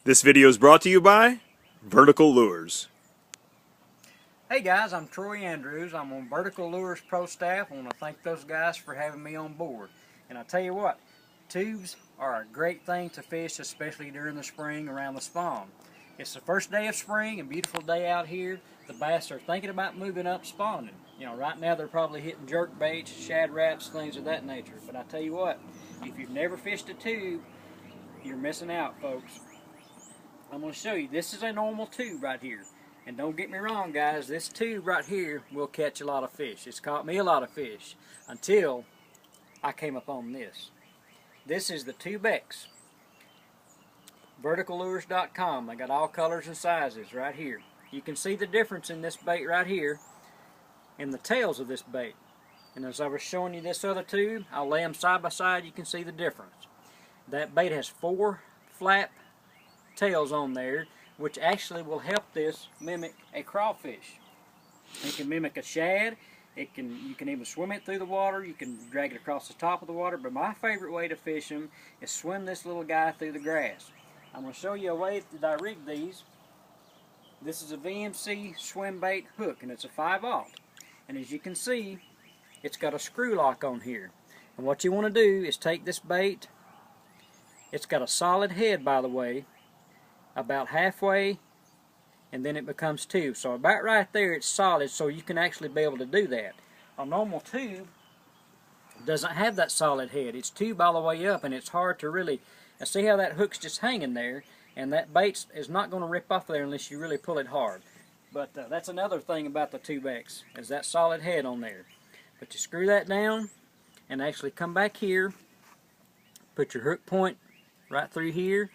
This video is brought to you by Vertical Lures. Hey guys, I'm Troy Andrews. I'm on Vertical Lures Pro staff. I want to thank those guys for having me on board. And I tell you what, tubes are a great thing to fish, especially during the spring around the spawn. It's the first day of spring, a beautiful day out here. The bass are thinking about moving up spawning. You know, right now they're probably hitting jerk baits, shad raps, things of that nature. But I tell you what, if you've never fished a tube, you're missing out, folks. I'm going to show you. This is a normal tube right here. And don't get me wrong, guys, this tube right here will catch a lot of fish. It's caught me a lot of fish until I came upon this. This is the Tube X. VerticalLures.com. They got all colors and sizes right here. You can see the difference in this bait right here in the tails of this bait. And as I was showing you this other tube, I'll lay them side by side. You can see the difference. That bait has 4 flap tails on there, which actually will help this mimic a crawfish. It can mimic a shad. You can even swim it through the water. You can drag it across the top of the water. But my favorite way to fish them is swim this little guy through the grass. I'm going to show you a way that I rig these. This is a VMC swim bait hook, and it's a 5/0. And as you can see, it's got a screw lock on here. And what you want to do is take this bait. It's got a solid head, by the way, about halfway, and then it becomes tube. So about right there it's solid, so you can actually be able to do that. A normal tube doesn't have that solid head. It's tube all the way up, and it's hard to really see how that hook's just hanging there, and that bait is not going to rip off there unless you really pull it hard. But that's another thing about the Tube X, is that solid head on there. But you screw that down and actually come back here, put your hook point right through here,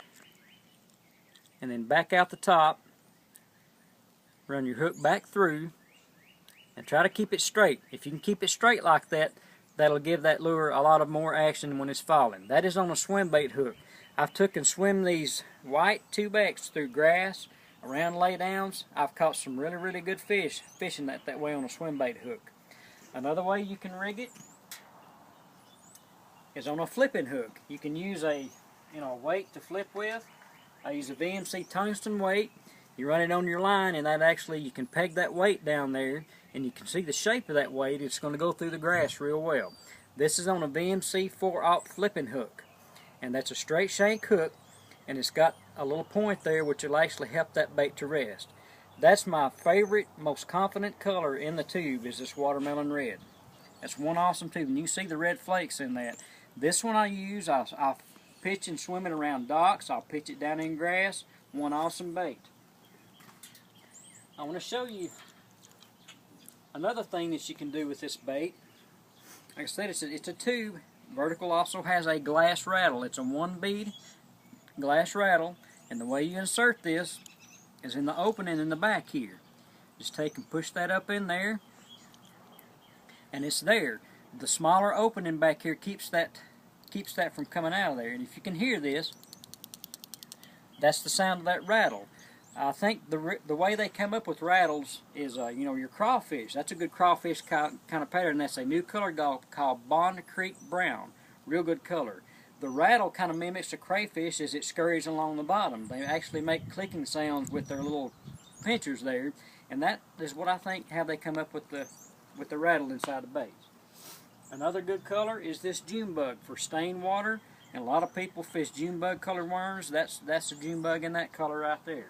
and then back out the top, run your hook back through, and try to keep it straight. If you can keep it straight like that, that'll give that lure a lot of more action when it's falling. That is on a swim bait hook. I've took and swim these white Tube X through grass, around laydowns. I've caught some really, really good fish fishing that way on a swim bait hook. Another way you can rig it is on a flipping hook. You can use a weight to flip with. I use a VMC tungsten weight. You run it on your line, and that actually, you can peg that weight down there, and you can see the shape of that weight. It's going to go through the grass real well. This is on a VMC 4/0 flipping hook, and that's a straight shank hook, and it's got a little point there which will actually help that bait to rest. That's my favorite, most confident color in the tube, is this watermelon red. That's one awesome tube, and you see the red flakes in that. This one I use, I'll pitch and swim it around docks. I'll pitch it down in grass. One awesome bait. I want to show you another thing that you can do with this bait. Like I said, it's a tube. Vertical also has a glass rattle. It's a 1-bead glass rattle, and the way you insert this is in the opening in the back here. Just take and push that up in there, and it's there. The smaller opening back here keeps that from coming out of there. And if you can hear this, that's the sound of that rattle. I think the way they come up with rattles is, your crawfish. That's a good crawfish kind of pattern. That's a new color called Bond Creek Brown. Real good color. The rattle kind of mimics a crayfish as it scurries along the bottom. They actually make clicking sounds with their little pinchers there, and that is what I think how they come up with the rattle inside the bait. Another good color is this June bug for stained water, and a lot of people fish June bug colored worms. That's a June bug in that color right there.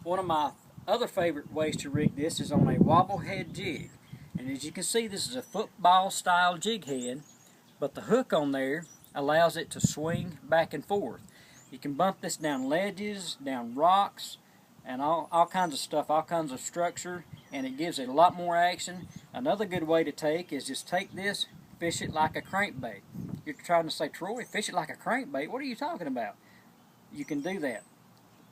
One of my other favorite ways to rig this is on a wobble head jig, and as you can see, this is a football style jig head, but the hook on there allows it to swing back and forth. You can bump this down ledges, down rocks, and all kinds of stuff, all kinds of structure, and it gives it a lot more action. Another good way to take is just take this, fish it like a crankbait. You're trying to say, Troy, fish it like a crankbait? What are you talking about? You can do that.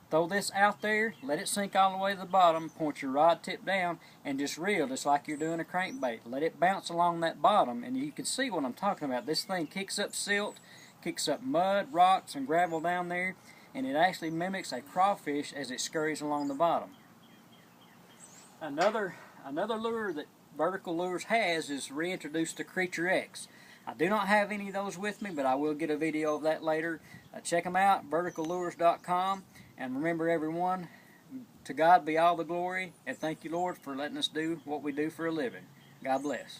Throw this out there, let it sink all the way to the bottom, point your rod tip down, and just reel just like you're doing a crankbait. Let it bounce along that bottom, and you can see what I'm talking about. This thing kicks up silt, kicks up mud, rocks, and gravel down there, and it actually mimics a crawfish as it scurries along the bottom. Another lure that Vertical Lures has is reintroduced the Creature X. I do not have any of those with me, but I will get a video of that later. Check them out, verticallures.com. And remember, everyone, to God be all the glory, and thank you, Lord, for letting us do what we do for a living. God bless.